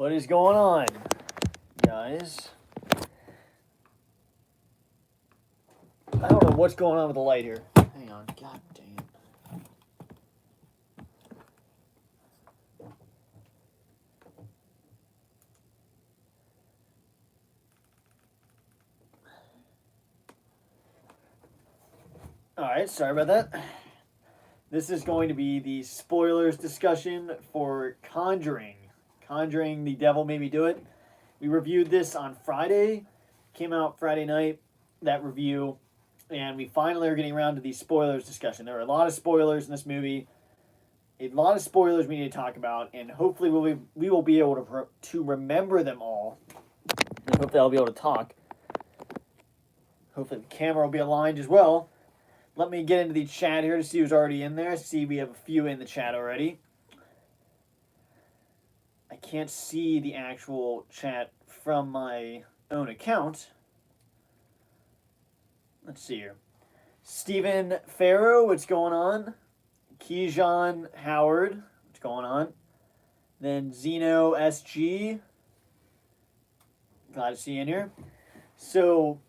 What is going on, guys? I don't know what's going on with the light here. Hang on. God damn. Alright, sorry about that. This is going to be the spoilers discussion for Conjuring. Conjuring, The Devil Made Me Do It. We reviewed this on Friday. Came out Friday night, that review. And we finally are getting around to the spoilers discussion. There are a lot of spoilers in this movie. A lot of spoilers we need to talk about. And hopefully we will be able to remember them all. And hopefully I'll be able to talk. Hopefully the camera will be aligned as well. Let me get into the chat here to see who's already in there. See, we have a few in the chat already. I can't see the actual chat from my own account. Let's see here. Stephen Farrow, what's going on? Keyshawn Howard, what's going on? Then Zeno SG. Glad to see you in here. So,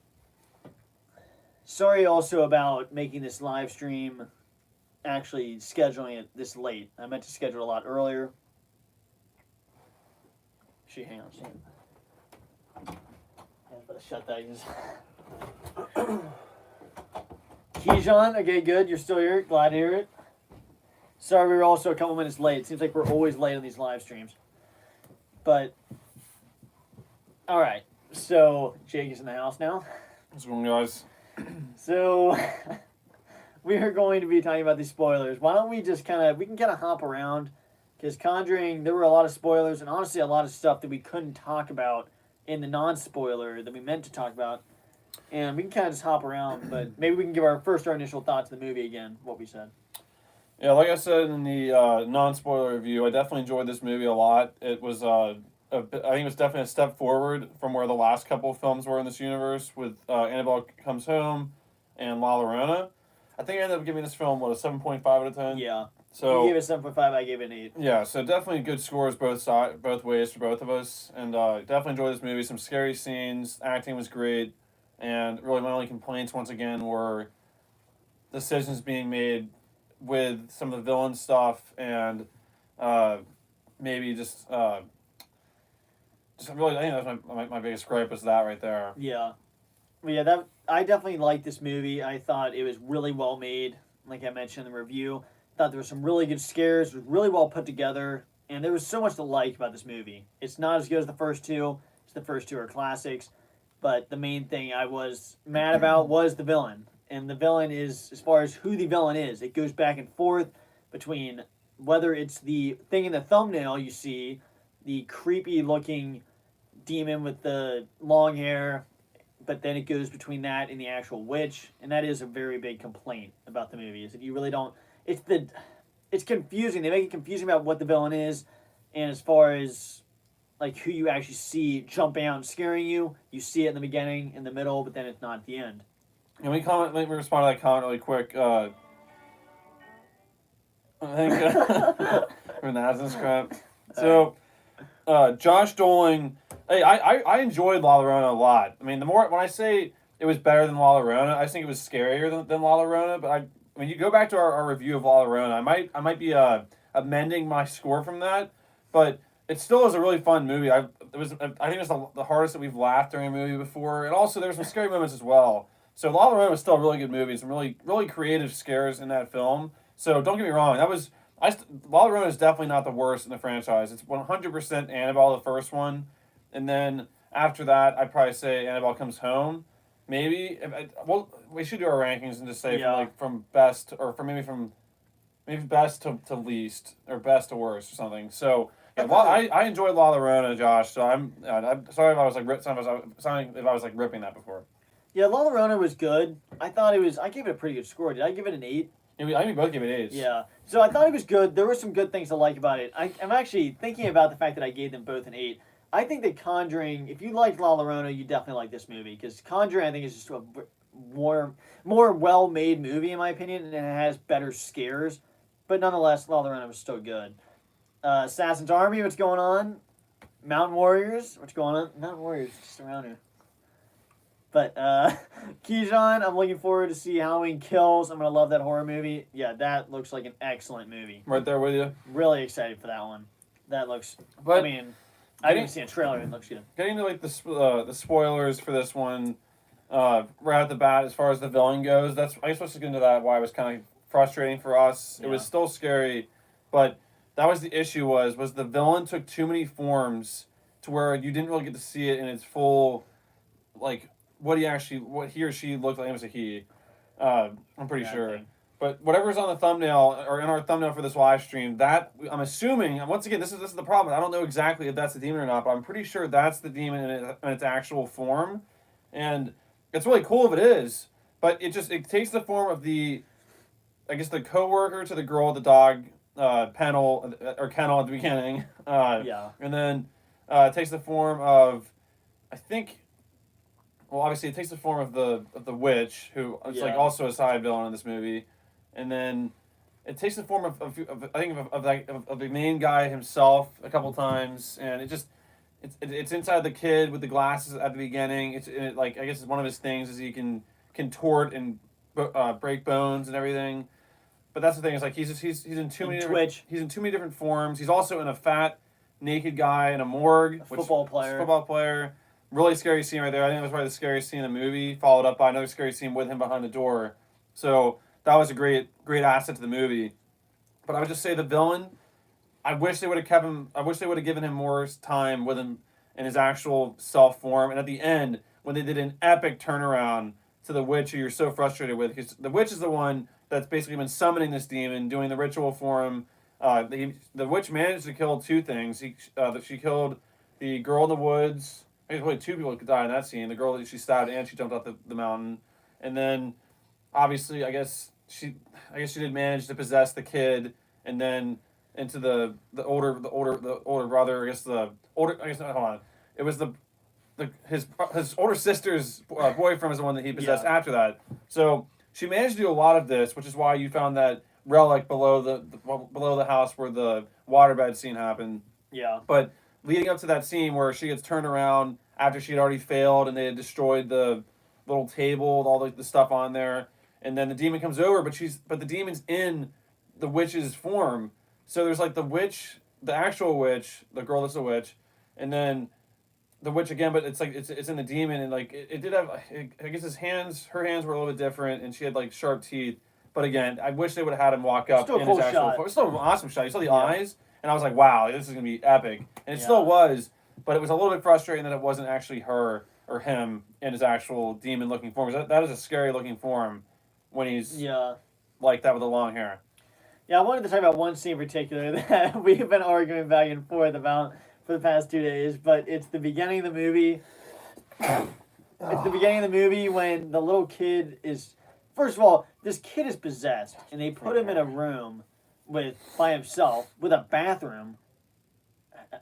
sorry also about making this live stream, actually scheduling it this late. I meant to schedule it a lot earlier. Actually, hang on a second. I better shut that. Keyshawn, okay, good. You're still here. Glad to hear it. Sorry we were also a couple minutes late. It seems like we're always late on these live streams. But, all right. So, Jake is in the house now. What's going on, guys? So, we are going to be talking about these spoilers. Why don't we just we can kind of hop around. Because Conjuring, there were a lot of spoilers, and honestly a lot of stuff that we couldn't talk about in the non-spoiler that we meant to talk about. And we can kind of just hop around, but maybe we can give our initial thoughts of the movie again, what we said. Yeah, like I said in the non-spoiler review, I definitely enjoyed this movie a lot. It was, I think it was definitely a step forward from where the last couple of films were in this universe with Annabelle Comes Home and La Llorona. I think I ended up giving this film, a 7.5 out of 10? Yeah. So, you gave it 7.5, I gave it an 8. Yeah, so definitely good scores both ways for both of us. And definitely enjoyed this movie. Some scary scenes, acting was great. And really my only complaints, once again, were decisions being made with some of the villain stuff and maybe just really, I think that's my biggest gripe was that right there. Yeah. Well, yeah, I definitely liked this movie. I thought it was really well made, like I mentioned in the review. Thought there were some really good scares. It was really well put together. And there was so much to like about this movie. It's not as good as the first two. The first two are classics. But the main thing I was mad about was the villain. And the villain is, as far as who the villain is, it goes back and forth between whether it's the thing in the thumbnail you see, the creepy looking demon with the long hair, but then it goes between that and the actual witch. And that is a very big complaint about the movie, is that you really don't, it's confusing. They make it confusing about what the villain is, and as far as like who you actually see jumping out and scaring you, you see it in the beginning, in the middle, but then it's not at the end. Let me respond to that comment really quick. I think from the Asens crap. So, Josh Doling, hey, I enjoyed La Llorona a lot. I mean, when I say it was better than La Llorona, I think it was scarier than La Llorona. But I mean, you go back to our review of La Llorona, I might be amending my score from that, but it still is a really fun movie. I think it was the hardest that we've laughed during a movie before, and also there's some scary moments as well. So La Llorona was still a really good movie. Some really, really creative scares in that film. So don't get me wrong. La Llorona is definitely not the worst in the franchise. It's 100% Annabelle, the first one. And then after that, I'd probably say Annabelle Comes Home. Maybe. We should do our rankings and just say from best, or from best to least, or best to worst or something. So yeah, I enjoyed La Llorona, Josh. So I'm sorry if I was ripping that before. Yeah, La Llorona was good. I gave it a pretty good score. Did I give it an 8? I think we both gave it 8s. Yeah. So I thought it was good. There were some good things to like about it. I'm actually thinking about the fact that I gave them both an 8. I think that Conjuring, if you liked La Llorona, you definitely like this movie. Because Conjuring, I think, is just a more well-made movie, in my opinion, and it has better scares. But nonetheless, La Llorona was still good. Assassin's Army, what's going on? Mountain Warriors. What's going on? Mountain Warriors just around here. But Keyshawn, I'm looking forward to see Halloween Kills. I'm gonna love that horror movie. Yeah, that looks like an excellent movie. Right there with you. Really excited for that one. That looks. But I mean, I didn't even see a trailer. It looks good. getting to like the spoilers for this one, right at the bat as far as the villain goes. That's I guess let's get into that. Why it was kind of frustrating for us. It was Yeah. still scary, but that was the issue. Was the villain took too many forms to where you didn't really get to see it in its full, like what he or she looked like. It was a he. I'm pretty Yeah, I sure. think. But whatever's on the thumbnail or in our thumbnail for this live stream, that I'm assuming. And once again, this is the problem. I don't know exactly if that's the demon or not, but I'm pretty sure that's the demon in its actual form, and it's really cool if it is. But it takes the form of the, I guess the coworker to the girl at the dog kennel at the beginning. Yeah. And then it takes the form of, I think. Well, obviously, it takes the form of the witch, who is like Yeah. also a side villain in this movie, and then it takes the form of I think of the main guy himself a couple times, and it's inside the kid with the glasses at the beginning. Like I guess it's one of his things is he can contort and break bones and everything. But that's the thing is like he's in too many Twitch. he's in too many different forms. He's also in a fat naked guy in a morgue, Football player. Really scary scene right there. I think it was probably the scariest scene in the movie, followed up by another scary scene with him behind the door. So that was a great asset to the movie. But I would just say the villain, I wish they would have kept him. I wish they would have given him more time with him in his actual self form. And at the end, when they did an epic turnaround to the witch, who you're so frustrated with, because the witch is the one that's basically been summoning this demon, doing the ritual for him. The witch managed to kill two things. She killed the girl in the woods. I guess really two people could die in that scene. The girl that she stabbed and she jumped off the mountain. And then obviously I guess she did manage to possess the kid and then into the older brother, hold on. It was his older sister's boyfriend was the one that he possessed after that. So she managed to do a lot of this, which is why you found that relic below the house where the waterbed scene happened. Yeah. But leading up to that scene where she gets turned around after she had already failed and they had destroyed the little table with all the stuff on there, and then the demon comes over, but the demon's in the witch's form. So there's like the witch, the actual witch, the girl that's a witch, and then the witch again, but it's like it's in the demon, and like it did have, I guess her hands were a little bit different, and she had like sharp teeth. But again, I wish they would have had him walk up Still a in cool his actual shot. form. It's still an awesome shot. You saw the eyes, and I was like, wow, this is gonna be epic, and it still was. But it was a little bit frustrating that it wasn't actually her or him in his actual demon-looking form. That is a scary-looking form when he's like that with the long hair. Yeah, I wanted to talk about one scene in particular that we've been arguing back and forth about for the past 2 days, but it's the beginning of the movie. It's the beginning of the movie when the little kid is... First of all, this kid is possessed, and they put him in a room by himself with a bathroom.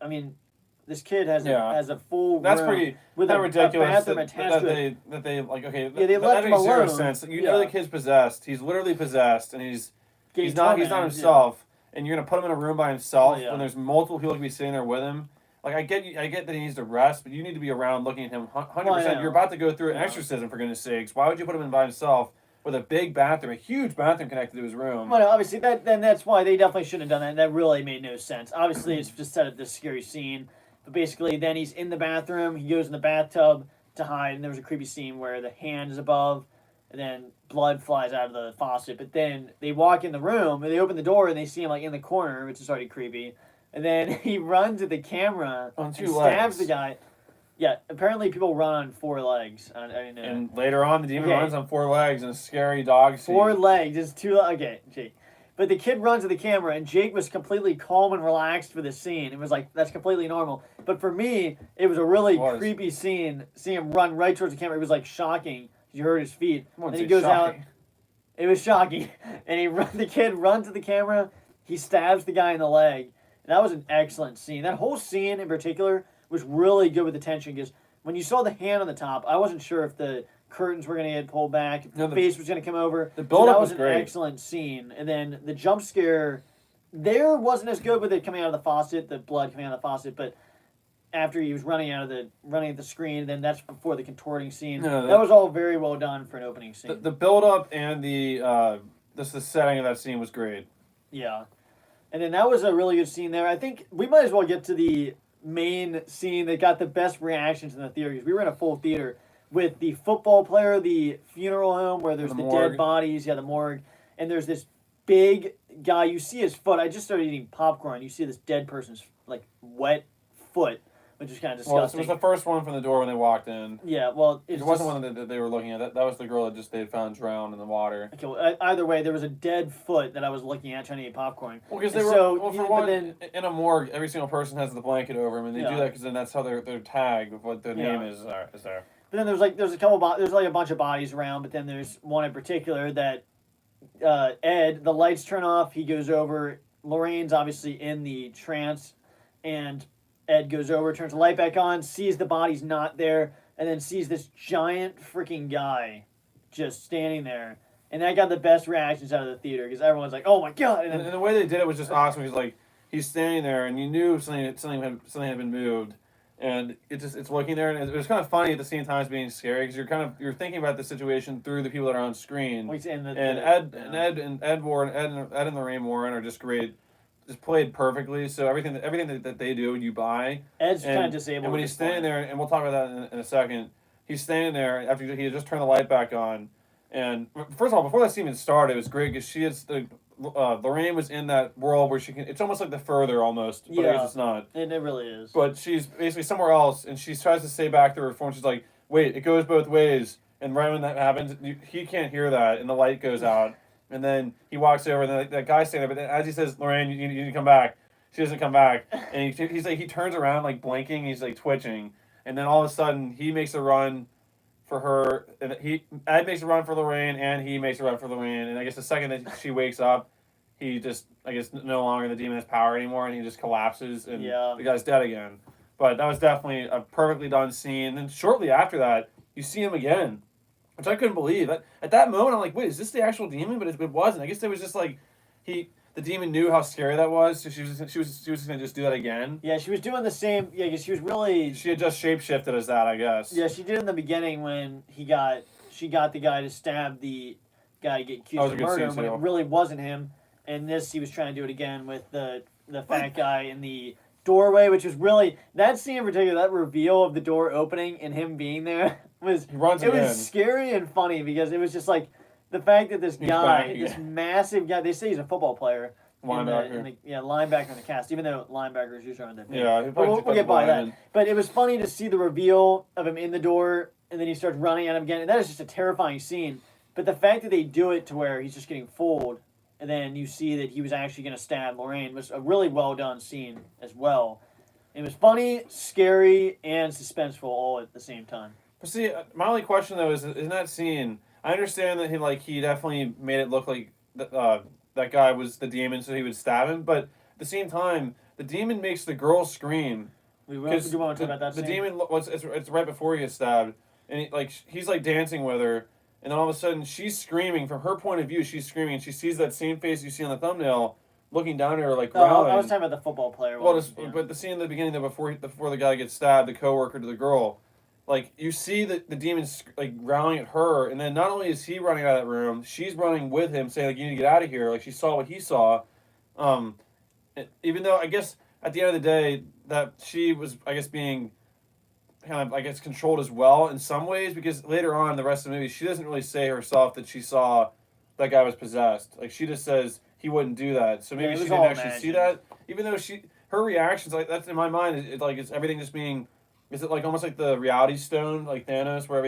I mean... This kid has a full That's room pretty with ridiculous a bathroom attached to it. that they like okay. They left him makes zero alone. sense. You know the kid's possessed. He's literally possessed, and he's not himself. And you're gonna put him in a room by himself when there's multiple people to be sitting there with him. Like I get that he needs to rest, but you need to be around looking at him 100%. You're about to go through an exorcism, for goodness sakes. Why would you put him in by himself with a big bathroom, a huge bathroom connected to his room? Well, obviously that's why they definitely shouldn't have done that. That really made no sense. Obviously, it's just set up this scary scene. But basically, then he's in the bathroom. He goes in the bathtub to hide, and there was a creepy scene where the hand is above, and then blood flies out of the faucet. But then they walk in the room, and they open the door, and they see him like in the corner, which is already creepy. And then he runs at the camera on and 2 stabs legs. the guy. Yeah, apparently people run on 4 legs. I didn't know. And later on, the demon runs on 4 legs in a scary dog scene. 4 legs is 2. Okay, Jake. But the kid runs to the camera, and Jake was completely calm and relaxed for this scene. It was like, that's completely normal. But for me, it was a really creepy scene. Seeing him run right towards the camera, it was like shocking. You heard his feet. And he goes out. It was shocking. And the kid runs to the camera. He stabs the guy in the leg. And that was an excellent scene. That whole scene in particular was really good with the tension, because when you saw the hand on the top, I wasn't sure if the curtains were going to get pulled back, if the face was going to come over. The build-up was great. An excellent scene. And then the jump scare there wasn't as good with it coming out of the faucet, the blood coming out of the faucet, but after he was running at the screen. Then that's before the contorting scene. No, that was all very well done for an opening scene. The build up and the setting of that scene was great. Yeah, and then that was a really good scene there. I think we might as well get to the main scene that got the best reactions in the theater because we were in a full theater with the football player, the funeral home where there's the dead bodies, the morgue, and there's this big guy. You see his foot. I just started eating popcorn. You see this dead person's like wet foot, which is kind of disgusting. Well, it was the first one from the door when they walked in. Yeah, well, it wasn't one that they were looking at. That was the girl that they had found drowned in the water. Okay, well, either way, there was a dead foot that I was looking at trying to eat popcorn. Well, because they were for one, in a morgue, every single person has the blanket over them, and they do that because then that's how they're tagged with what their name is there. But then there's a bunch of bodies around, but then there's one in particular that Ed, the lights turn off, he goes over. Lorraine's obviously in the trance, and Ed goes over, turns the light back on, sees the body's not there, and then sees this giant freaking guy just standing there. And that got the best reactions out of the theater because everyone's like, "Oh my god!" And the way they did it was just awesome. He's standing there, and you knew something had been moved, and it's looking there, and it was kind of funny at the same time as being scary because you're thinking about the situation through the people that are on screen. Ed and Lorraine Warren are just great. Just played perfectly, so everything that they do, you buy. Ed's kind of disabled. And when he's standing there, and we'll talk about that in a second, he's standing there after he had just turned the light back on. And first of all, before that scene even started, it was great because Lorraine was in that world where she can. It's almost like the Further almost, but I guess it's not. And it really is. But she's basically somewhere else, and she tries to say back to her phone. She's like, "Wait, it goes both ways." And right when that happens, he can't hear that, and the light goes out. And then he walks over, and that guy's standing there. But then as he says, "Lorraine, you need to come back," she doesn't come back. And he turns around like blinking. He's like twitching, and then all of a sudden he makes a run for her, and Ed makes a run for Lorraine, and he makes a run for Lorraine. And I guess the second that she wakes up, he just no longer the demon has power anymore, and he just collapses, and the guy's dead again. But that was definitely a perfectly done scene. And then shortly after that, you see him again. Which I couldn't believe. At that moment, I'm like, wait, is this the actual demon? But it wasn't. I guess it was just like the demon knew how scary that was, so she was gonna just do that again. Yeah, she was doing the same. Yeah, because she was really. She had just shapeshifted as that, I guess. Yeah, she did in the beginning when she got the guy to stab the guy to get accused of murder when it really wasn't him. And this, he was trying to do it again with the fat guy in the doorway, which was really that scene in particular. That reveal of the door opening and him being there. Was scary and funny because it was just like the fact that this guy, this massive guy, they say he's a football player. Linebacker. Linebacker in the cast, even though linebackers usually aren't that big. Yeah, we'll get by that. But it was funny to see the reveal of him in the door and then he starts running at him again. And that is just a terrifying scene. But the fact that they do it to where he's just getting fooled and then you see that he was actually going to stab Lorraine was a really well done scene as well. It was funny, scary, and suspenseful all at the same time. But see, my only question though is in that scene, I understand that he definitely made it look like that guy was the demon, so he would stab him. But at the same time, the demon makes the girl scream. Do you want to talk about that? The demon, it's right before he gets stabbed, and he's like dancing with her, and then all of a sudden she's screaming. From her point of view, she's screaming, and she sees that same face you see on the thumbnail, looking down at her like growling. I was talking about the football player. But the scene in the beginning, before the guy gets stabbed, the coworker to the girl. Like, you see the demon's, like, growling at her, and then not only is he running out of that room, she's running with him, saying, like, you need to get out of here. Like, she saw what he saw. Even though, I guess, at the end of the day, that she was, I guess, being kind of, I guess, controlled as well in some ways, because later on in the rest of the movie, she doesn't really say herself that she saw that guy was possessed. Like, she just says he wouldn't do that. So maybe she didn't actually see that. Even though her reactions, like, that's in my mind, it's everything just being... Is it like almost like the reality stone, like Thanos, where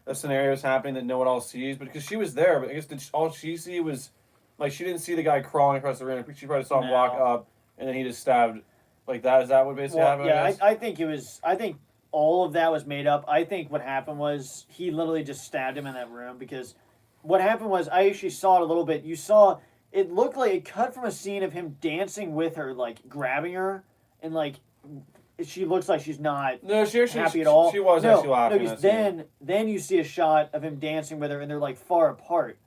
a scenario is happening that no one else sees? But because she was there, but I guess all she see was, like, she didn't see the guy crawling across the room. She probably saw him walk up, and then he just stabbed like that. Is that what basically happened? Yeah, I think all of that was made up. I think what happened was he literally just stabbed him in that room because what happened was I actually saw it a little bit. You saw it looked like it cut from a scene of him dancing with her, like grabbing her and like. She looks like she's not happy at all. She was actually laughing. No, because then you see a shot of him dancing with her, and they're like far apart.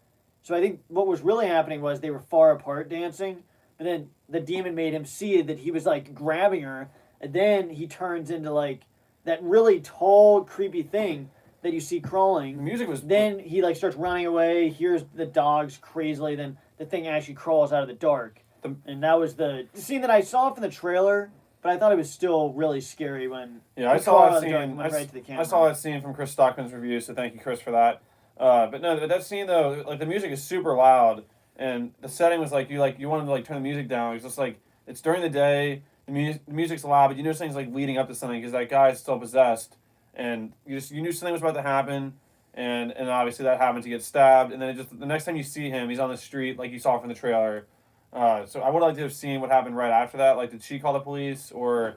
So I think what was really happening was they were far apart dancing, but then the demon made him see that he was like grabbing her, and then he turns into like that really tall, creepy thing that you see The crawling. music was Then he like starts running away, hears the dogs crazily, then the thing actually crawls out of the dark. And that was the scene that I saw from the trailer, but I thought it was still really scary when yeah. I he saw crawled that out of the dark and scene. went right to the camera. I saw that scene from Chris Stockman's review, so thank you, Chris, for that. But no, that scene though, like the music is super loud, and the setting was like you wanted to like turn the music down. It's just like it's during the day, the music's loud, but you know things like leading up to something because that guy is still possessed, and you knew something was about to happen, and obviously that happened to get stabbed, and then it just the next time you see him, he's on the street like you saw from the trailer. So I would like to have seen what happened right after that. Like, did she call the police or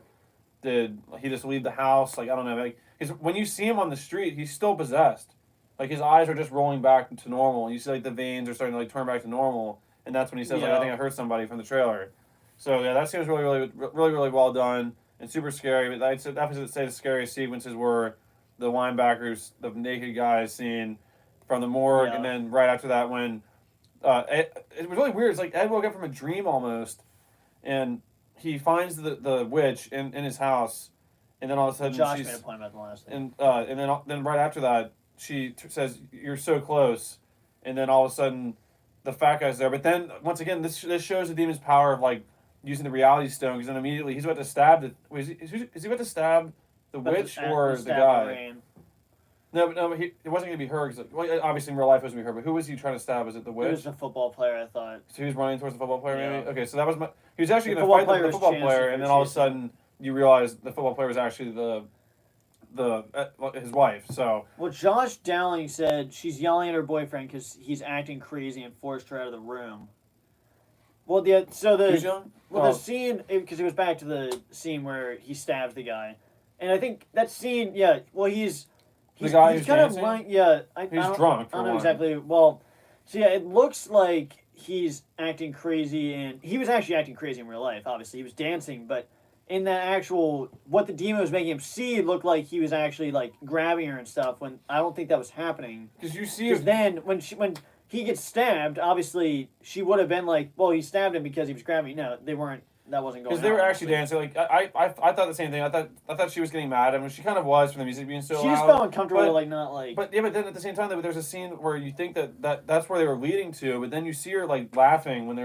did he just leave the house? Like, I don't know. Like, when you see him on the street, he's still possessed. Like, his eyes are just rolling back to normal. And you see, like, the veins are starting to, like, turn back to normal. And that's when he says, like, I think I heard somebody from the trailer. So, yeah, that seems really well done and super scary. But I'd definitely say the scariest sequences were the linebackers, the naked guys seen from the morgue. And then right after that when it was really weird. It's like Ed woke up from a dream almost. And he finds the witch in his house, and then all of a sudden Josh made a point about the last thing. and then right after that she says you're so close, and then all of a sudden the fat guy's there. But then once again this shows the demon's power of like using the reality stone because then immediately he's about to stab is he about to stab the witch or the guy? No, it wasn't going to be her. Cause, well, obviously, in real life, it wasn't going to be her. But who was he trying to stab? Was it the witch? It was the football player, I thought. So he was running towards the football player, maybe? Yeah. Okay, so that was he was actually The going to football fight the football player, and then all of a sudden, you realize the football player was actually his wife, so... Well, Josh Dowling said she's yelling at her boyfriend because he's acting crazy and forced her out of the room. Well, Who's young? The scene, because it was back to the scene where he stabbed the guy. And I think that scene, he's the guy he's who's kind dancing? of lying, He's drunk, I don't know exactly. Well, so yeah, it looks like he's acting crazy, and he was actually acting crazy in real life, obviously. He was dancing, but in that actual, what the demon was making him see looked like he was actually, like, grabbing her and stuff, when I don't think that was happening. Because you see... Because then, when he gets stabbed, obviously, she would have been like, well, he stabbed him because he was grabbing. No, they weren't. That wasn't going on. Because they were actually dancing. Like I thought the same thing. I thought she was getting mad. I mean, she kind of was from the music being so loud. She just felt uncomfortable, not like. But then at the same time, there's a scene where you think that's where they were leading to, but then you see her like laughing when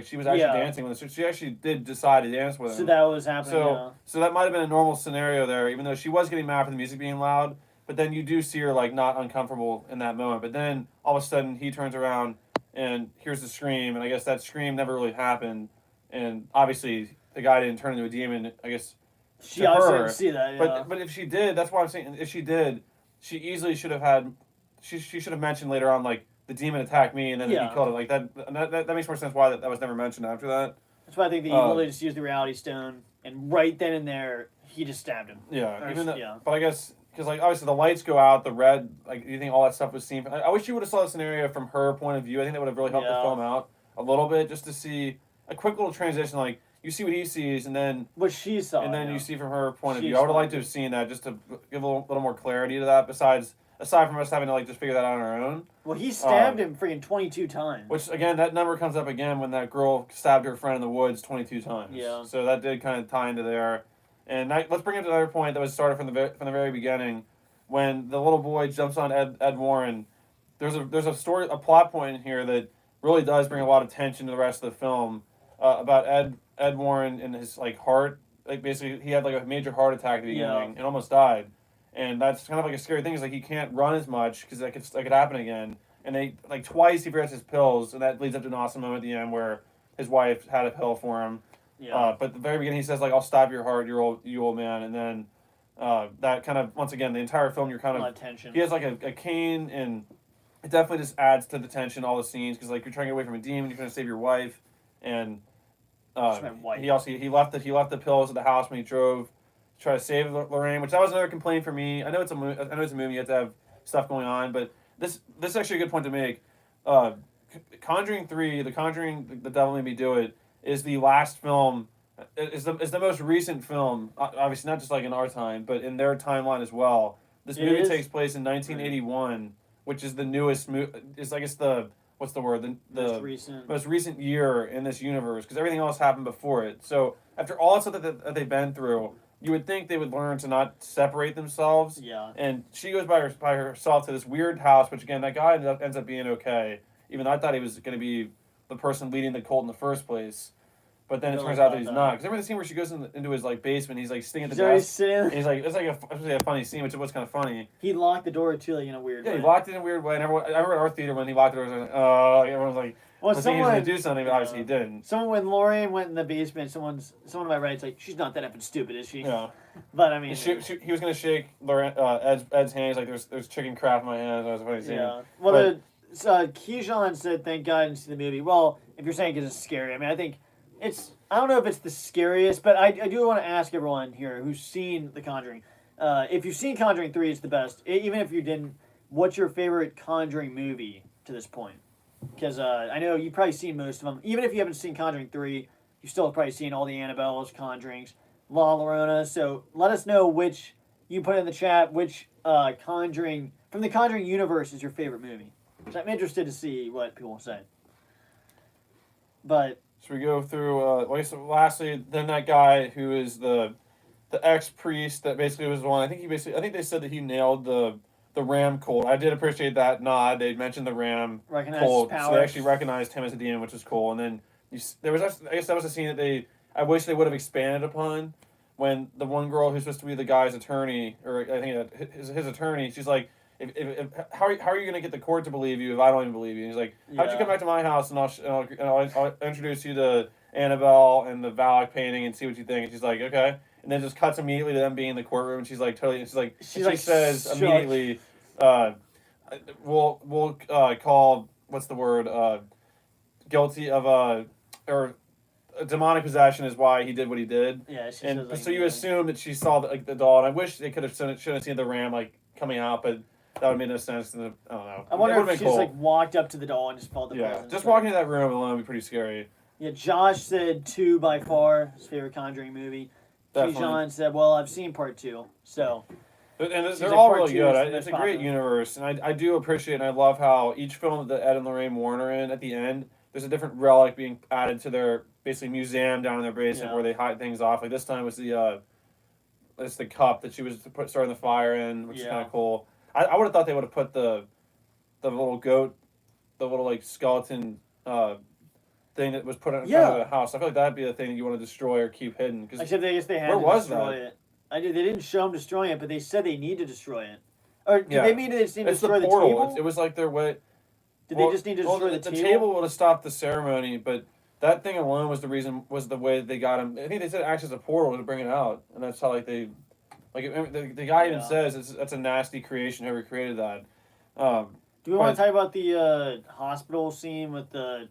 she was actually dancing with him. So she actually did decide to dance with him. So that was happening. So that might have been a normal scenario there, even though she was getting mad for the music being loud. But then you do see her like not uncomfortable in that moment. But then all of a sudden he turns around and hears the scream, and I guess that scream never really happened. And obviously the guy didn't turn into a demon. I guess she obviously didn't see that. Yeah. But if she did, that's why I'm saying. If she did, she easily should have had. She should have mentioned later on like the demon attacked me and then he killed it. Like that makes more sense why that was never mentioned after that. That's why I think that he literally just used the reality stone and right then and there he just stabbed him. Yeah, but I guess. Because, like, obviously the lights go out, the red, like, you think all that stuff was seen. I wish you would have saw the scenario from her point of view. I think that would have really helped the film out a little bit, just to see a quick little transition. Like, you see what he sees, and then... What she saw. And then you see from her point of view. I would have liked to have seen that, just to give a little more clarity to that, aside from us having to, like, just figure that out on our own. Well, he stabbed him freaking 22 times. Which, again, that number comes up again when that girl stabbed her friend in the woods 22 times. Yeah. So that did kind of tie into there. And let's bring it to another point that was started from the very beginning. When the little boy jumps on Ed Warren, there's a plot point in here that really does bring a lot of tension to the rest of the film about Ed Warren and his like heart. Like basically, he had like a major heart attack at the beginning and almost died, and that's kind of like a scary thing. Is like he can't run as much because that could happen again. And they like twice he forgets his pills, and that leads up to an awesome moment at the end where his wife had a pill for him. Yeah. But at the very beginning, he says like, "I'll stop your heart, you old man," and then. That kind of, once again, the entire film, you're kind of... tension. He has, like, a cane, and it definitely just adds to the tension, all the scenes, because, like, you're trying to get away from a demon, you're trying to save your wife, and he left the pills at the house when he drove to try to save Lorraine, which that was another complaint for me. I know it's a movie, you have to have stuff going on, but this is actually a good point to make. Conjuring 3, The Conjuring, The Devil Made Me Do It, is the last film... Is the most recent film, obviously not just like in our time, but in their timeline as well. This movie takes place in 1981, which is the newest is I guess the most recent year in this universe because everything else happened before it. So after all the stuff that they've been through, you would think they would learn to not separate themselves. Yeah. And she goes by herself to this weird house, which again, that guy ends up being okay. Even though I thought he was going to be the person leading the cult in the first place. But then it Really turns out that thought he's that. not. Because remember the scene where she goes into his like basement, he's like sitting at the He's already desk. sitting. And he's like, it's like a funny scene, which was kind of funny. He locked the door too, like in a weird Yeah, way. he locked it in a weird way. And everyone, I remember at our theater when he locked the door, I was like, oh, everyone was like, Well, I think he was someone going to do something, but obviously he didn't. Someone when Lorian went in the basement, someone on my right's like, she's not that effing stupid, is she? Yeah. But I mean, He was going to shake Ed's hand. He's like, there's chicken crap in my hand. That was a funny scene. yeah. Well, Keyshawn said, "Thank God I didn't see the movie." Well, if you're saying because it's scary, I mean, I think it's. I don't know if it's the scariest, but I do want to ask everyone here who's seen The Conjuring. If you've seen Conjuring 3, it's the best. Even if you didn't, what's your favorite Conjuring movie to this point? Because I know you've probably seen most of them. Even if you haven't seen Conjuring 3, you've still probably seen all the Annabelles, Conjurings, La Llorona. So let us know which, you put in the chat, which Conjuring, from the Conjuring universe is your favorite movie. So I'm interested to see what people say. But Should we go through? Lastly, then that guy who is the ex priest that basically was the one. I think they said that he nailed the ram cult. I did appreciate that nod. They mentioned the ram recognized cult, his so power. they actually recognized him as a demon, which was cool. And then there was actually, I guess that was a scene that I wish they would have expanded upon when the one girl who's supposed to be the guy's attorney, or I think his attorney, she's like, how are you going to get the court to believe you if I don't even believe you? And he's like, how'd you come back to my house and I'll introduce you to Annabelle and the Valak painting and see what you think. And she's like, okay. And then just cuts immediately to them being in the courtroom. And she's like, totally. And she says shook. immediately, we'll call, what's the word, guilty of or demonic possession is why he did what he did. Yeah, she and says, like, so you assume that she saw the doll. And I wish they should have seen the ram like coming out, but that would have made no sense. I don't know. I wonder if she just cool. like walked up to the doll and just felt the presence. Just walking into that room alone would be pretty scary. Yeah, Josh said 2 by far his favorite Conjuring movie. Keyshawn said, well, I've seen part 2, so. And Seems they're like all part really 2 good. is the It's a most great popular. universe, and I do appreciate and I love how each film that Ed and Lorraine Warren are in, at the end, there's a different relic being added to their basically museum down in their basement where they hide things off. Like this time it was it's the cup that she was starting the fire in, which is kind of cool. I would have thought they would have put the little goat, the little like skeleton thing that was put in front of the house. I feel like that'd be the thing that you want to destroy or keep hidden. Except they had where to was destroy that? it. They didn't show them destroying it, but they said they need to destroy it. Or did they mean they just need to it's destroy the portal. table? It was like their way. Did they just need to destroy the table? The table would have stopped the ceremony, but that thing alone was the way that they got him. I think they said it acts as a portal to bring it out, and that's how the guy even says that's a nasty creation. Whoever created that. Do we want to talk about the hospital scene with the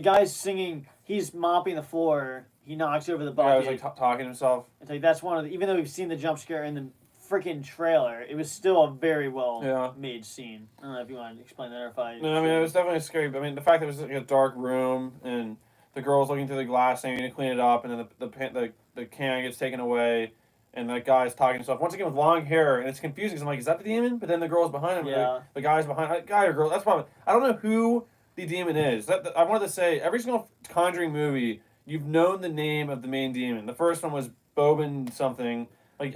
guy's singing? He's mopping the floor. He knocks over the bucket. The guy was like talking to himself. It's like that's one of the. Even though we've seen the jump scare in the freaking trailer, it was still a very well made scene. I don't know if you want to explain that or if I. No, I mean it was definitely scary. I mean the fact that it was like a dark room and the girl's looking through the glass saying to clean it up, and then the can gets taken away. And that guy's talking to himself once again with long hair, and it's confusing. Cause I'm like, is that the demon? But then the girl's behind him. Yeah. The guy's behind. Guy or girl? That's probably. I don't know who the demon is. I wanted to say every single Conjuring movie, you've known the name of the main demon. The first one was Bobin something. Like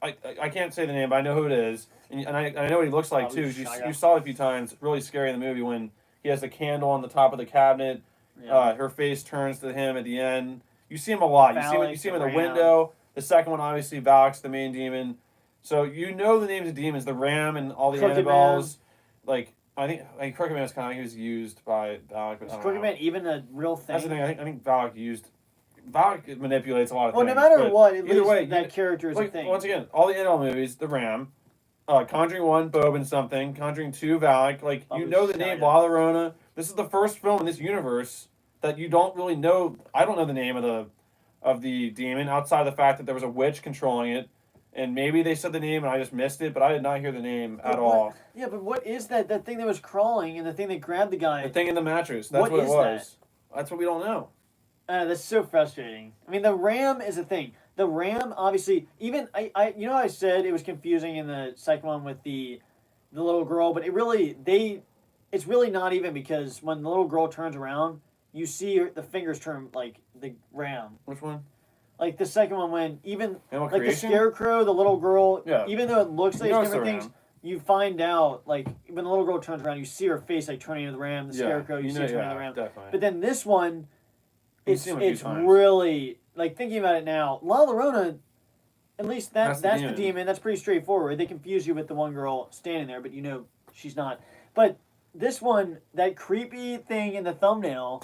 I can't say the name, but I know who it is, and I know what he looks like too. You saw it a few times. Really scary in the movie when he has the candle on the top of the cabinet. Yeah. Her face turns to him at the end. You see him a lot. You see him in the window. The second one, obviously, Valak's the main demon. So you know the names of demons, the Ram and all the Crooked Annabelles. Man. Like, I think Crooked Man was kind of, he was used by Valak. But is Crooked Man even a real thing? That's the thing. I think Valak manipulates a lot of things. Well, no matter what, at either least way, that character is a thing. Once again, all the Annabelle movies, the Ram, Conjuring 1, Bobin something, Conjuring 2, Valak. Like, you know the name, La Llorona. This is the first film in this universe that you don't really know. I don't know the name of the demon outside of the fact that there was a witch controlling it, and maybe they said the name and I just missed it, but I did not hear the name at all. Yeah, but what is that thing that was crawling and the thing that grabbed the guy? The thing in the mattress. That's what it was. That's what we don't know. That's so frustrating. I mean, the Ram is a thing. The Ram, obviously, even I said it was confusing in the second one with the little girl, but it's really not even, because when the little girl turns around, you see the fingers turn like the Ram. Which one? Like the second one, when even Animal like Creation? the Scarecrow, the little girl, Yeah. even though it looks like You know it's it's the different things, ram. you find out like when the little girl turns around, you see her face like turning into the ram. The Scarecrow, you see her turning into the ram. Definitely. But then this one, You've seen him a few it's times. really like thinking about it now. La Llorona, at least that's the demon. demon. That's pretty straightforward. They confuse you with the one girl standing there, but you know she's not. But this one, that creepy thing in the thumbnail,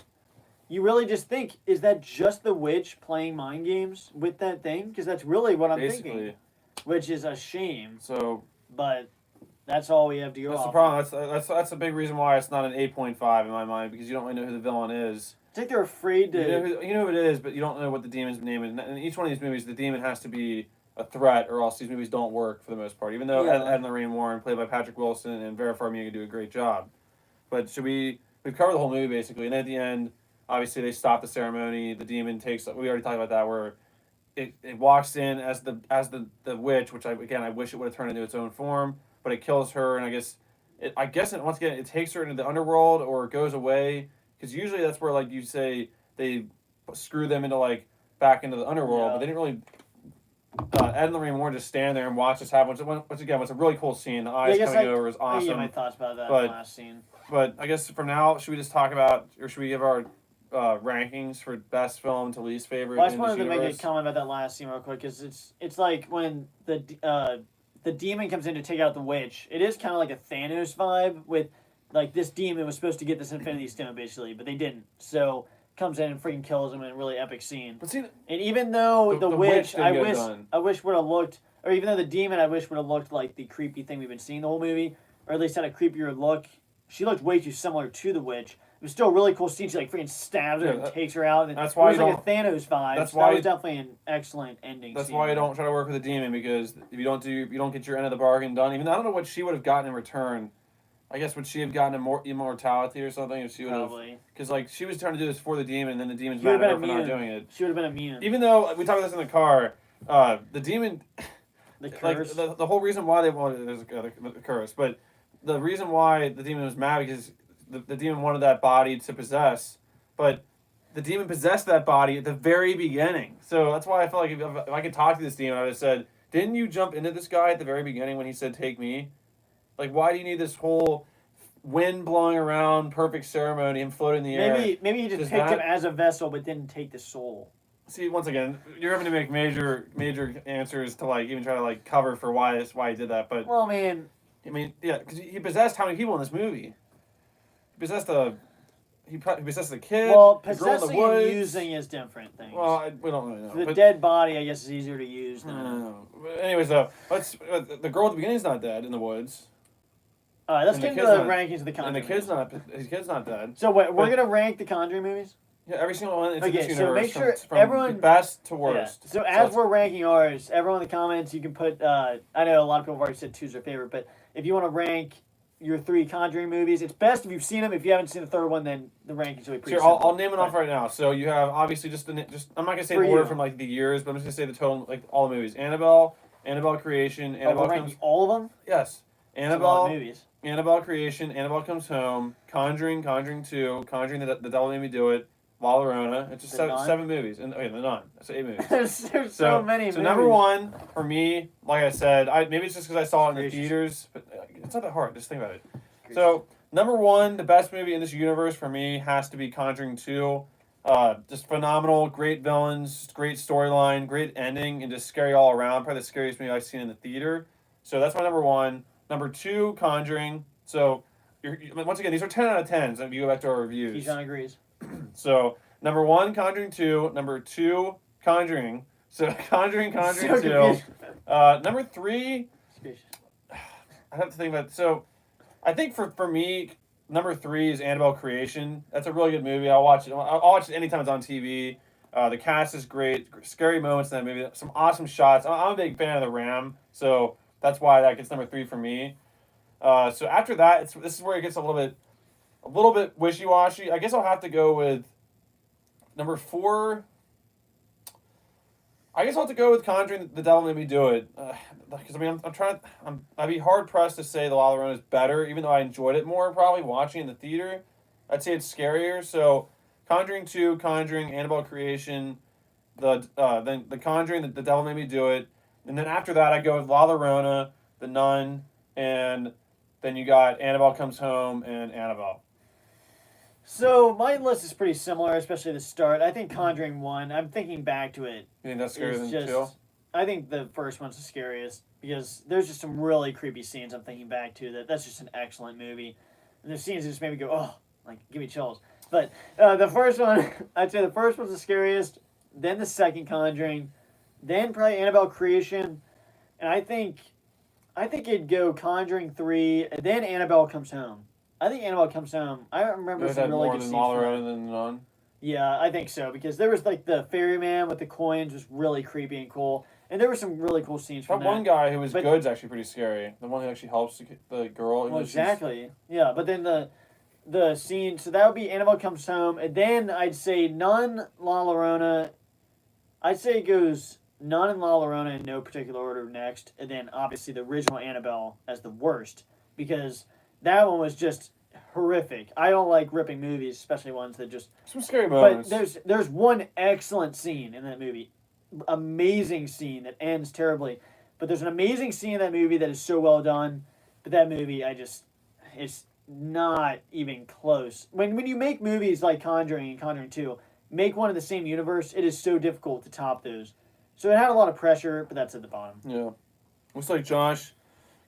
you really just think, is that just the witch playing mind games with that thing? Because that's really what I'm thinking, which is a shame. So, but that's all we have to go that's off. the problem. That's a big reason why it's not an 8.5 in my mind, because you don't really know who the villain is. I think they're afraid to. You know who it is, but you don't know what the demon's name is. And in each one of these movies, the demon has to be a threat, or else these movies don't work for the most part. Even though Ed and Lorraine Warren, played by Patrick Wilson and Vera Farmiga, do a great job. But we've covered the whole movie basically, and at the end, obviously they stop the ceremony. The demon takes. We already talked about that, where it walks in as the witch, which I wish it would have turned into its own form, but it kills her, and I guess once again it takes her into the underworld or it goes away, because usually that's where, like you say, they screw them into like back into the underworld, but they didn't really. Ed and Lorraine Warren just stand there and watch this happen. Once again, it's a really cool scene. The eyes coming over is awesome. I get my thoughts about that last scene. But I guess for now, should we just talk about, or should we give our rankings for best film to least favorite? Well, I just wanted to make a comment about that last scene real quick, because it's like when the demon comes in to take out the witch. It is kind of like a Thanos vibe, with like this demon was supposed to get this Infinity Stone basically, but they didn't. So comes in and freaking kills him in a really epic scene. But see, and even though the witch, I wish would have looked, or even though the demon, I wish would have looked like the creepy thing we've been seeing the whole movie, or at least had a creepier look. She looked way too similar to the witch. It was still a really cool scene. She like freaking stabs her and takes her out. And that's why it was like a Thanos vibe. That was definitely an excellent ending. That's why you don't try to work with a demon, because if you don't get your end of the bargain done. Even I don't know what she would have gotten in return. I guess would she have gotten immortality or something if she would have? Probably. Because like she was trying to do this for the demon, and then the demon's mad at her for not doing it. She would have been immune. Even though we talked about this in the car, the demon, the curse. Like the whole reason why they wanted there's a curse, but the reason why the demon was mad because the demon wanted that body to possess, but the demon possessed that body at the very beginning. So that's why I felt like if I could talk to this demon, I would have said, "Didn't you jump into this guy at the very beginning when he said take me? Like, why do you need this whole wind blowing around, perfect ceremony, and floating in the air?" Maybe he just picked him as a vessel, but didn't take the soul. See, once again, you're having to make major answers to like even try to like cover for why he did that. But well, I mean, yeah, because he possessed how many people in this movie? He possessed the kid. Well, the girl in the possessing woods. and using is different things. Well, we don't really know. The dead body, I guess, is easier to use than. Anyways, though, the girl at the beginning is not dead in the woods. All right, let's get into the rankings of the Conjuring. And his kid's not dead. So we're gonna rank the Conjuring movies. Yeah, every single one. It's okay, in so make sure from everyone best to worst. Yeah. So as we're ranking ours, everyone in the comments, you can put. I know a lot of people have already said 2's their favorite, but if you want to rank your 3 Conjuring movies, it's best if you've seen them. If you haven't seen the third one, then the rankings will be pretty. Sure, I'll name it off right now. So you have obviously just I'm not gonna say the order from like the years, but I'm just gonna say the total, like all the movies. Annabelle Creation, Annabelle comes. All of them. Yes, Annabelle. Movies. Annabelle Creation, Annabelle Comes Home, Conjuring 2, Conjuring the Devil Made Me Do It, La Llorona. It's just 7 movies. And The Nun. That's 8 movies. There's so many movies. So number 1 for me, like I said, maybe it's just because I saw it in the theaters, but it's not that hard. Just think about it. So number 1, the best movie in this universe for me has to be Conjuring 2. Just phenomenal, great villains, great storyline, great ending, and just scary all around. Probably the scariest movie I've seen in the theater. So that's my number 1. Number 2, Conjuring. So, once again, these are 10 out of 10s if you go back to our reviews. Keyshawn agrees. So, number 1, Conjuring 2. Number 2, Conjuring. So, Conjuring 2. Number 3, I have to think about it. So, I think for me, number 3 is Annabelle Creation. That's a really good movie. I'll watch it. I'll watch it anytime it's on TV. The cast is great. Scary moments in that movie. Some awesome shots. I'm a big fan of the Ram. So, that's why that gets number 3 for me. So after that, this is where it gets a little bit wishy-washy. I guess I'll have to go with number 4. I guess I'll have to go with Conjuring the Devil Made Me Do It. Because I mean, I'd be hard pressed to say the La Llorona is better, even though I enjoyed it more probably watching in the theater. I'd say it's scarier. So Conjuring 2, Conjuring, Annabelle Creation, then The Conjuring, the Devil Made Me Do It, and then after that I go with La Llorona, The Nun, and then you got Annabelle Comes Home and Annabelle. So my list is pretty similar, especially the start. I think Conjuring 1. I'm thinking back to it. You think that's scarier It's than just, 2? I think the first one's the scariest because there's just some really creepy scenes I'm thinking back to. That's just an excellent movie, and there's scenes that just made me go, oh, like give me chills. But the first one, I'd say the first one's the scariest. Then the second Conjuring, then probably Annabelle Creation, and I think it'd go Conjuring 3, and then Annabelle Comes Home. I think Annabelle Comes Home. I remember Is some that really more good than scenes La from Llorona that. than The Nun? Yeah, I think so because there was like the ferryman with the coins was really creepy and cool, and there were some really cool scenes That from one that. guy who was But- good's actually pretty scary. The one who actually helps the girl. Well, exactly. Yeah, but then the scene. So that would be Annabelle Comes Home, and then I'd say Nun, La Llorona. I'd say it goes Nun and La Llorona in no particular order next, and then obviously the original Annabelle as the worst because that one was just horrific. I don't like ripping movies, especially ones that just. Some scary But moments. there's one excellent scene in that movie, amazing scene that ends terribly, but there's an amazing scene in that movie that is so well done. But that movie, it's not even close. When you make movies like Conjuring and Conjuring 2, make one in the same universe, it is so difficult to top those. So it had a lot of pressure, but that's at the bottom. Yeah. Looks like Josh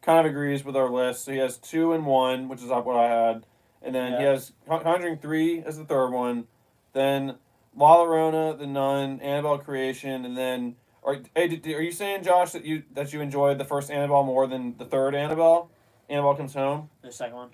kind of agrees with our list. So he has 2 and 1, which is what I had. And then he Yeah. has Conjuring 3 as the third one. Then La Llorona, The Nun, Annabelle Creation, and then are you saying, Josh, that you enjoyed the first Annabelle more than the third Annabelle? Annabelle Comes Home? The second one.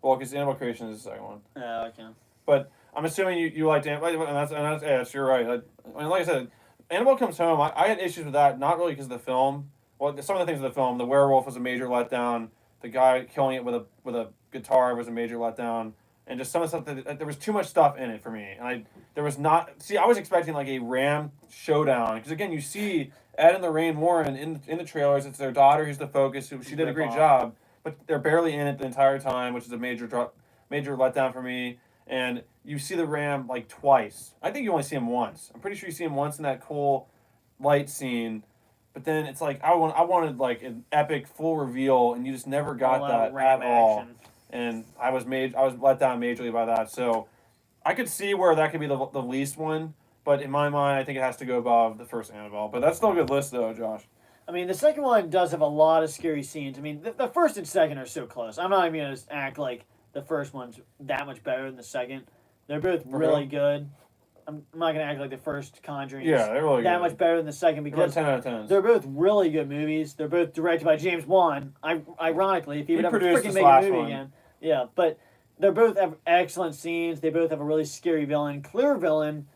Well, because Annabelle Creation is the second one. Okay. But I'm assuming you liked Annabelle, and that's yes, you're right. Like I said, Annabelle Comes Home. I had issues with that, not really because of the film. Well, some of the things of the film, the werewolf was a major letdown. The guy killing it with a guitar was a major letdown, and just some of the stuff that there was too much stuff in it for me. And there was not. See, I was expecting like a ram showdown because again, you see Ed and Lorraine Warren in the trailers. It's their daughter who's the focus. Who she did a great job, but they're barely in it the entire time, which is a major letdown for me. And you see the ram like twice. I think you only see him once. I'm pretty sure you see him once in that cool light scene. But then it's like I wanted like an epic full reveal, and you just never got All out that ram at all. action. And I was let down majorly by that. So I could see where that could be the least one. But in my mind, I think it has to go above the first Annabelle. But that's still a good list, though, Josh. I mean, the second one does have a lot of scary scenes. I mean, the first and second are so close. I'm not even going to act like the first one's that much better than the second. They're both really good. I'm not going to act like the first Conjuring is Yeah, they're really that good. much better than the second They're because 10 out of 10. they're both really good movies. They're both directed by James Wan. Ironically, if he would ever produced freaking this make a last movie one. again. Yeah, but they both have excellent scenes. They both have a really scary villain, clear villain.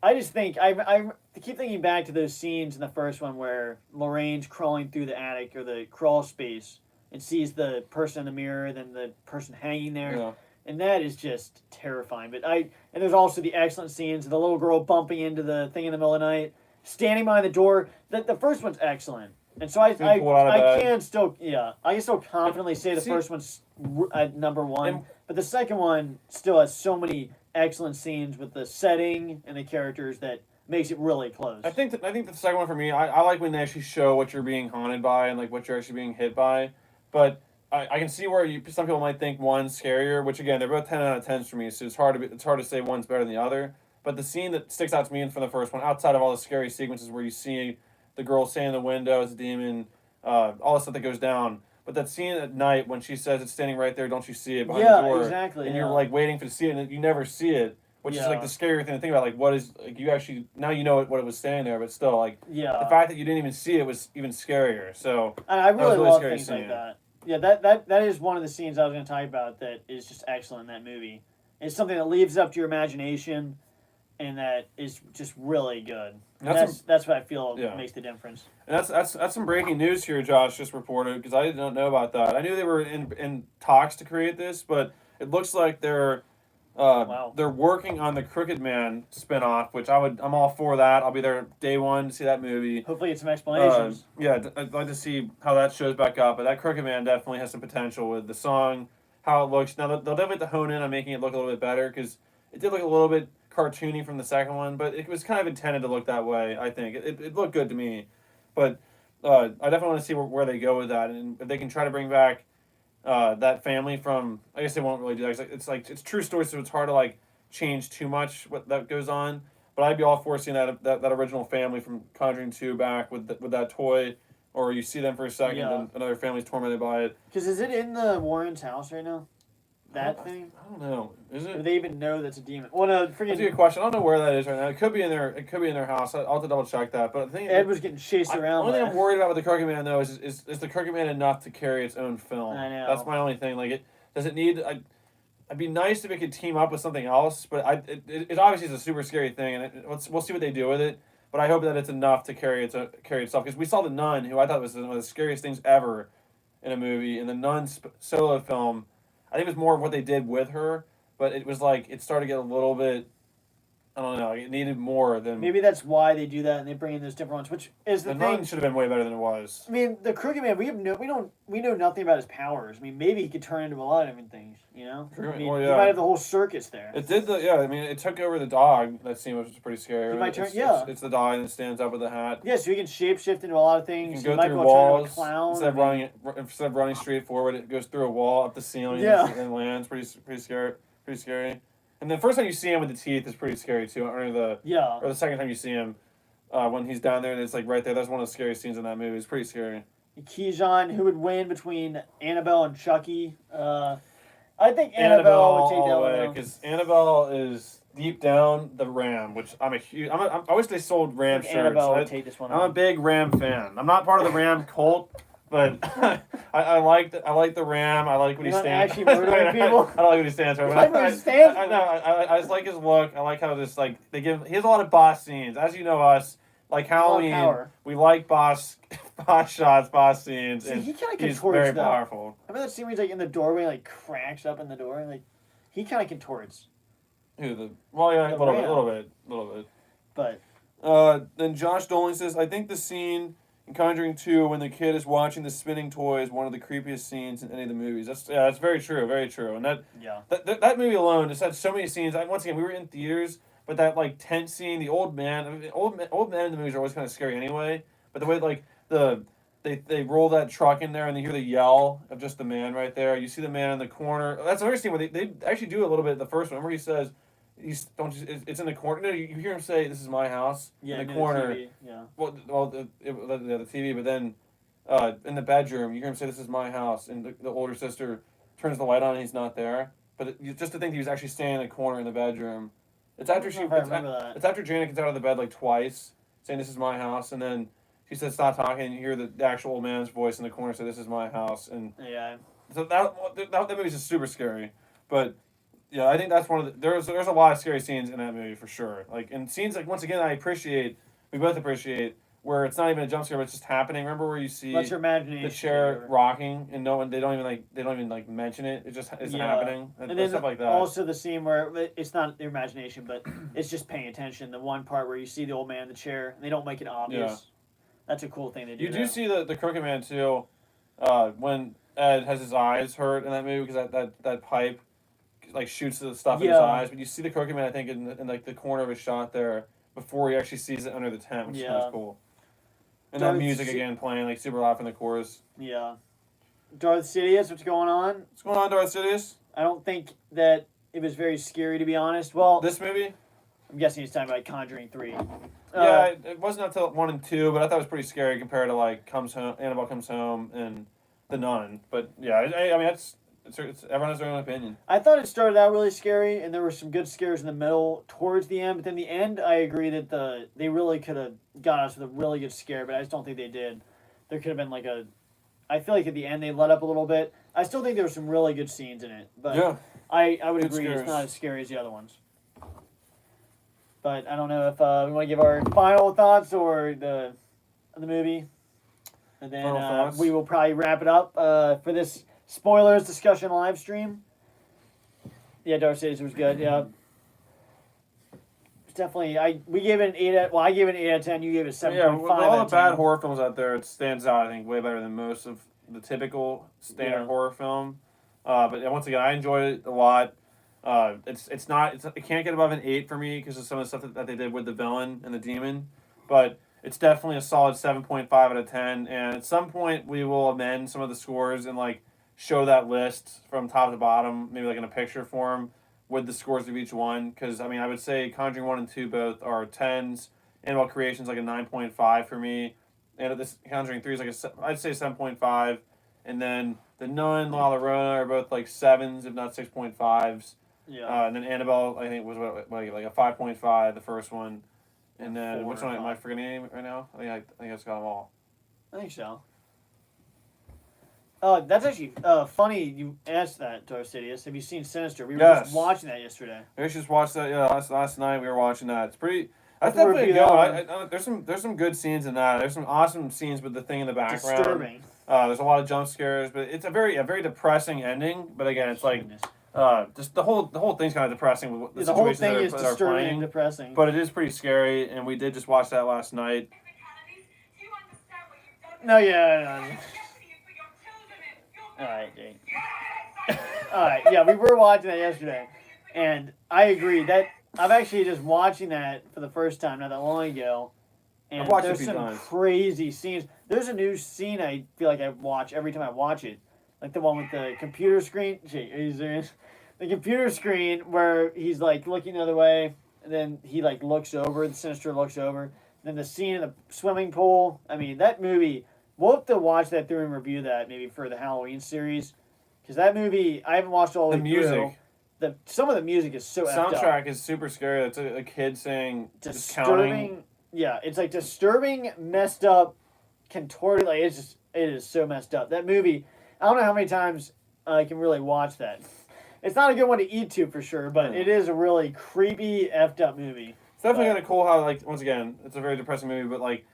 I just think I keep thinking back to those scenes in the first one where Lorraine's crawling through the attic or the crawl space and sees the person in the mirror, then the person hanging there, Yeah. and that is just terrifying. But and there's also the excellent scenes of the little girl bumping into the thing in the middle of the night, standing behind the door. The first one's excellent, and so I Being pulled out of bed. I can still confidently say the See- first one's at number one, And- but the second one still has so many excellent scenes with the setting and the characters that makes it really close. I think the second one for me, I like when they actually show what you're being haunted by and like what you're actually being hit by. But I can see where some people might think one's scarier, which again they're both 10 out of 10s for me, so it's hard to say one's better than the other. But the scene that sticks out to me from the first one, outside of all the scary sequences where you see the girl standing in the window as a demon, all the stuff that goes down. But that scene at night when she says it's standing right there, don't you see it behind the door? Exactly. And yeah. you're like waiting to see it, and you never see it, which is like Yeah. the scary thing to think about. Like, what is like you actually now you know what it was standing there, but still like yeah. the fact that you didn't even see it was even scarier. So And I was really really love scary things seeing like it. that. Yeah, that is one of the scenes I was going to talk about that is just excellent in that movie. It's something that leaves up to your imagination, and that is just really good. That's what I feel Yeah. makes the difference. and that's some breaking news here. Josh just reported because I did not know about that. I knew they were in talks to create this, but it looks like they're working on the Crooked Man spinoff, which I'm all for that. I'll be there day one to see that movie. Hopefully, get some explanations. I'd like to see how that shows back up. But that Crooked Man definitely has some potential with the song, how it looks. Now they'll definitely have to hone in on making it look a little bit better because it did look a little bit cartoony from the second one, but it was kind of intended to look that way. I think it looked good to me, but I definitely want to see where they go with that, and if they can try to bring back that family from. I guess they won't really do that. It's true story, so it's hard to like change too much what that goes on. But I'd be all for seeing that original family from Conjuring 2 back with that toy, or you see them for a second and another family's tormented by it. Because is it in the Warren's house right now? That thing? I don't know. Is it? Do they even know that's a demon? Well, no, That's a good question. I don't know where that is right now. It could be in their. It could be in their house. I'll have to double check that. But the thing Ed was getting chased around. The only thing I'm worried about with the Crooked Man though is the Crooked Man enough to carry its own film? I know. That's my only thing. Like does it need? It'd be nice if it could team up with something else. But it obviously is a super scary thing, and we'll see what they do with it. But I hope that it's enough to carry itself, because we saw The Nun, who I thought was one of the scariest things ever in a movie, and the Nun solo film. I think it was more of what they did with her, but it was like it started to get a little bit. I don't know. It needed more than. Maybe that's why they do that, and they bring in those different ones, which is the thing. Nun should have been way better than it was. I mean, the Crooked Man. We know nothing about his powers. I mean, maybe he could turn into a lot of different things. You know, I mean, well, he yeah. might have the whole circus there. It did I mean, it took over the dog. That scene was pretty scary. He might turn. It's the dog that stands up with the hat. Yeah, so he can shapeshift into a lot of things. You can He go might through be able to turn into walls a clown. instead of running straight forward. It goes through a wall up the ceiling and lands. Pretty scary. Pretty scary. And the first time you see him with the teeth is pretty scary too. Or the second time you see him, when he's down there and it's like right there. That's one of the scariest scenes in that movie. It's pretty scary. Keyjon, who would win between Annabelle and Chucky? I think Annabelle would take that one. Because Annabelle is deep down the Ram, which I'm a huge. I wish they sold Ram shirts. Annabelle would take this one. I'm a big Ram fan. I'm not part of the Ram cult, but I like the Ram. I like what he stands. Actually murdering people. I don't like what he stands for. I just like his look. I like how this they give. He has a lot of boss scenes, as you know us. Like Halloween, we like boss shots, boss scenes. See, and he kind of he's very powerful. Remember that scene where he's like in the doorway, like cracks up in the door, like he kind of contorts. A little bit. But then Josh Dolan says, I think the scene in Conjuring 2 when the kid is watching the spinning toy is one of the creepiest scenes in any of the movies. That's very true, very true. And that movie alone just had so many scenes. Once again, we were in theaters. But that tent scene, the old man, old men in the movies are always kind of scary anyway. But the way they roll that truck in there and you hear the yell of just the man right there. You see the man in the corner. That's another scene where they actually do a little bit. The first one, remember he says, it's in the corner. No, you hear him say, "This is my house." Yeah, in the corner. TV, yeah. The TV, but then in the bedroom, you hear him say, "This is my house," and the older sister turns the light on and he's not there. But just to think he was actually standing in the corner in the bedroom. It's after It's after Janet gets out of the bed twice, saying "This is my house," and then she says "Stop talking," and you hear the actual old man's voice in the corner say "This is my house," and so that movie's just super scary. But yeah, I think that's one of the there's a lot of scary scenes in that movie for sure. And scenes once again we both appreciate. Where it's not even a jump scare, but it's just happening. Remember where you see the chair rocking and they don't even mention it. It just is happening and then stuff like that. Also the scene where it's not their imagination, but it's just paying attention. The one part where you see the old man in the chair and they don't make it obvious. Yeah. That's a cool thing they do. You do see the Crooked Man too, when Ed has his eyes hurt in that movie because that pipe shoots the stuff in his eyes. But you see the Crooked Man I think in the corner of his shot there before he actually sees it under the tent, which is kind of cool. And that music again playing super loud from the chorus. Yeah. Darth Sidious, what's going on? What's going on, Darth Sidious? I don't think that it was very scary, to be honest. Well, this movie? I'm guessing he's talking about Conjuring 3. Yeah, it wasn't until 1 and 2, but I thought it was pretty scary compared to Annabelle Comes Home and The Nun. But yeah, I mean everyone has their own opinion. I thought it started out really scary, and there were some good scares in the middle towards the end. But then the end, I agree that they really could have got us with a really good scare, but I just don't think they did. There could have been I feel like at the end they let up a little bit. I still think there were some really good scenes in it, but yeah, I would agree it's not as scary as the other ones. But I don't know if we want to give our final thoughts or the movie, and then we will probably wrap it up for this spoilers discussion live stream. Yeah, Darth Sidious was good. Yeah, it's definitely. I gave it an 8 out of 10. You gave it 7.5. Yeah, with all the bad horror films out there, it stands out. I think way better than most of the typical standard horror film. But once again, I enjoyed it a lot. It can't get above an 8 for me because of some of the stuff that they did with the villain and the demon, but it's definitely a solid 7.5 out of 10. And at some point we will amend some of the scores and like show that list from top to bottom, maybe like in a picture form with the scores of each one. Because I mean, I would say Conjuring 1 and 2 both are 10s. Annabelle Creation's like a 9.5 for me, and this Conjuring 3 is like I'd say 7.5, and then the Nun, La Llorona are both like 7s, if not 6.5s. Yeah. And then Annabelle, I think, was like a 5.5, the first one. And then, which one am I forgetting right now? I think I just got them all. I think so. That's actually funny you asked that, Darcidius. Have you seen Sinister? We were just watching that yesterday. We just watched that, last night we were watching that. It's pretty... That's We'll definitely review good. There's some good scenes in that. There's some awesome scenes with the thing in the background. Disturbing. There's a lot of jump scares, but it's a very depressing ending. But again, it's like just the whole thing's kind of depressing with the the whole situations thing that is are disturbing playing. and depressing. But it is pretty scary, and we did just watch that last night. No, yeah. All right, Jake. All right, yeah, we were watching that yesterday, and I agree that I'm actually just watching that for the first time not that long ago, and there's some crazy scenes. There's a new scene I feel like I watch every time I watch it, like the one with the computer screen. The computer screen where he's like looking the other way, and then he like looks over. The Sinister looks over. Then the scene in the swimming pool. I mean, that movie. We'll have to watch that through and review that maybe for the Halloween series, because that movie I haven't watched all the way through. Some of the music is so effed up. Soundtrack is super scary. It's a kid saying disturbing. Yeah, it's like disturbing, messed up, contorted. Like it is so messed up. That movie. I don't know how many times I can really watch that. It's not a good one to eat to for sure, but it is a really creepy, effed up movie. It's definitely kind of cool how, like, once again, it's a very depressing movie, but like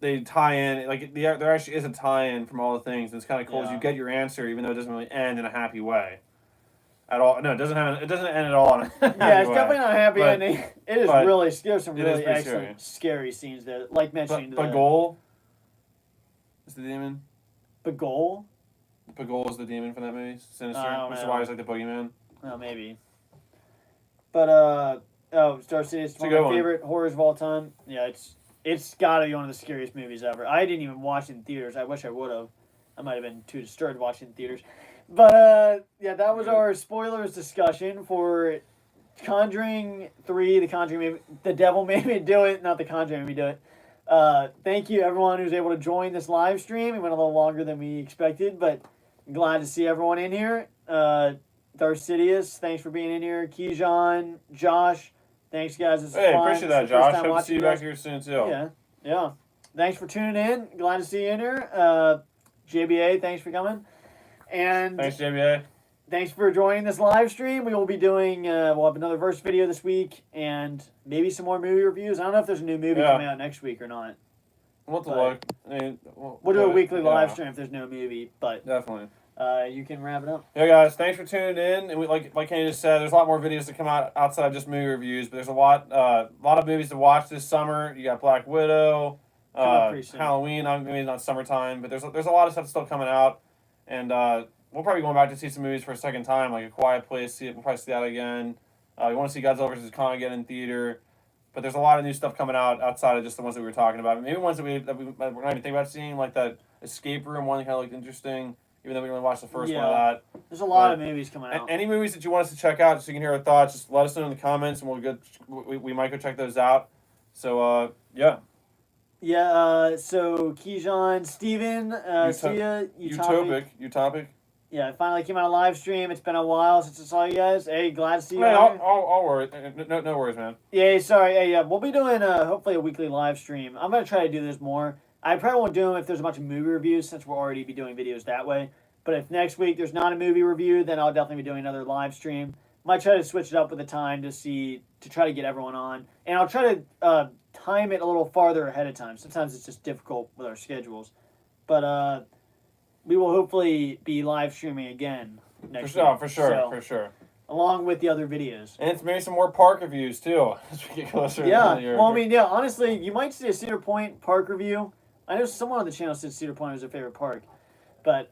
they tie in, like there actually is a tie-in from all the things. And it's kind of cool as you get your answer, even though it doesn't really end in a happy way. At all. No, it doesn't end at all. Yeah, it's definitely not a happy ending. It is really. There's some really excellent, scary scenes there. Like mentioning Bagol is the demon. Bagol. Bagol is the demon from that movie. Sinister. Which is why he's like the boogeyman. Oh, maybe. But Star City is one of my favorite horrors of all time. Yeah, it's got to be one of the scariest movies ever. I didn't even watch it in theaters. I wish I would have. I might have been too disturbed watching in theaters. But, yeah, that was our spoilers discussion for Conjuring 3, The Conjuring movie. The Devil Made Me Do It, not The Conjuring Made Me Do It. Thank you, everyone who's able to join this live stream. It went a little longer than we expected, but glad to see everyone in here. Darcidius, thanks for being in here. Kijan, Josh, thanks, guys. This was fun. Appreciate that, Josh. Hope to see you back here soon, too. Yeah. Thanks for tuning in. Glad to see you in here. JBA, thanks for coming. And thanks, JBA. Thanks for joining this live stream. We will be doing, we'll have another verse video this week and maybe some more movie reviews. I don't know if there's a new movie coming out next week or not. We'll have to look. I mean, we'll do a weekly live stream if there's no movie, but definitely. You can wrap it up. Yeah, guys, thanks for tuning in. And like Kenny just said, there's a lot more videos to come out outside of just movie reviews, but there's a lot of movies to watch this summer. You got Black Widow, Halloween. I mean, not summertime, but there's a lot of stuff still coming out. And we'll probably be going back to see some movies for a second time, like A Quiet Place. We'll probably see that again. We want to see Godzilla vs. Kong again in theater. But there's a lot of new stuff coming out outside of just the ones that we were talking about. Maybe ones that we're not even thinking about seeing, like that Escape Room one, kind of looked interesting, even though we only watched the first one of that. There's a lot of movies coming out. Any movies that you want us to check out, so you can hear our thoughts, just let us know in the comments, and we might go check those out. So, yeah. Yeah, so Kijan, Steven, see ya. Utopic. Yeah, it finally came out on live stream. It's been a while since I saw you guys. Hey, glad to see you. Hey, I'll worry. No worries, man. Yeah, sorry. Hey, we'll be doing hopefully a weekly live stream. I'm gonna try to do this more. I probably won't do them if there's a bunch of movie reviews, since we'll already be doing videos that way. But if next week there's not a movie review, then I'll definitely be doing another live stream. Might try to switch it up with the time to try to get everyone on, and I'll try to time it a little farther ahead of time. Sometimes it's just difficult with our schedules, but we will hopefully be live streaming again next week. For sure. Along with the other videos. And it's maybe some more park reviews too as we get closer. Yeah, well, I mean, yeah. Honestly, you might see a Cedar Point park review. I know someone on the channel said Cedar Point was their favorite park, but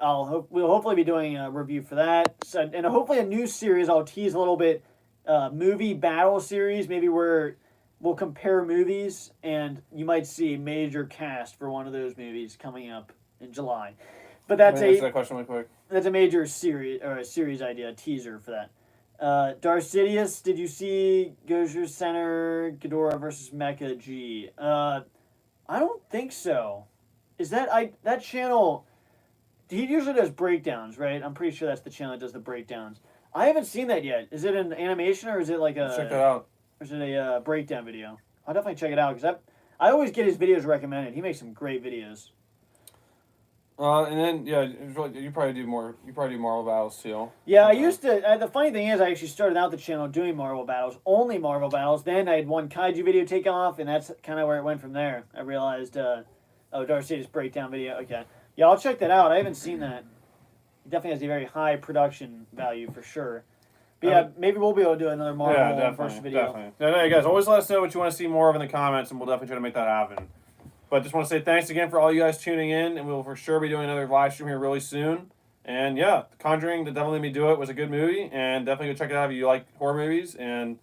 we'll hopefully be doing a review for that, and hopefully a new series. I'll tease a little bit movie battle series, maybe where we'll compare movies, and you might see a major cast for one of those movies coming up in July. But Let me answer that question real quick. that's a major series or a series idea, a teaser for that. Darth Sidious, did you see Gozer Center Ghidorah versus Mecha G? I don't think so. Is that channel? He usually does breakdowns, right? I'm pretty sure that's the channel that does the breakdowns. I haven't seen that yet. Is it an animation or is it like Check that out. or is it a breakdown video? I'll definitely check it out because I always get his videos recommended. He makes some great videos. And then you probably do more. You probably do Marvel battles too. Yeah, I used to. The funny thing is, I actually started out the channel doing Marvel battles, only Marvel battles. Then I had one kaiju video take off, and that's kind of where it went from there. I realized, Darth Sidious breakdown video. Okay, yeah, I'll check that out. I haven't seen that. It definitely has a very high production value for sure. But yeah, maybe we'll be able to do another Marvel first video. Definitely. No, guys, always let us know what you want to see more of in the comments, and we'll definitely try to make that happen. But just want to say thanks again for all you guys tuning in, and we will for sure be doing another live stream here really soon. And yeah, Conjuring, The Devil Made Me Do It was a good movie, and definitely go check it out if you like horror movies. And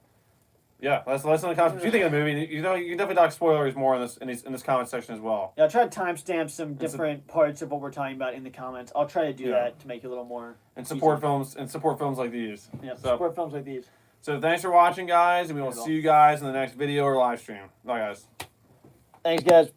yeah, let us know in the comments what you think of the movie. You can definitely talk spoilers more in this comment section as well. Yeah, I'll try to timestamp some different parts of what we're talking about in the comments. I'll try to do that to make it a little more and support films like these. Yeah, support films like these. So thanks for watching, guys, and we will see you guys in the next video or live stream. Bye, guys. Thanks, guys.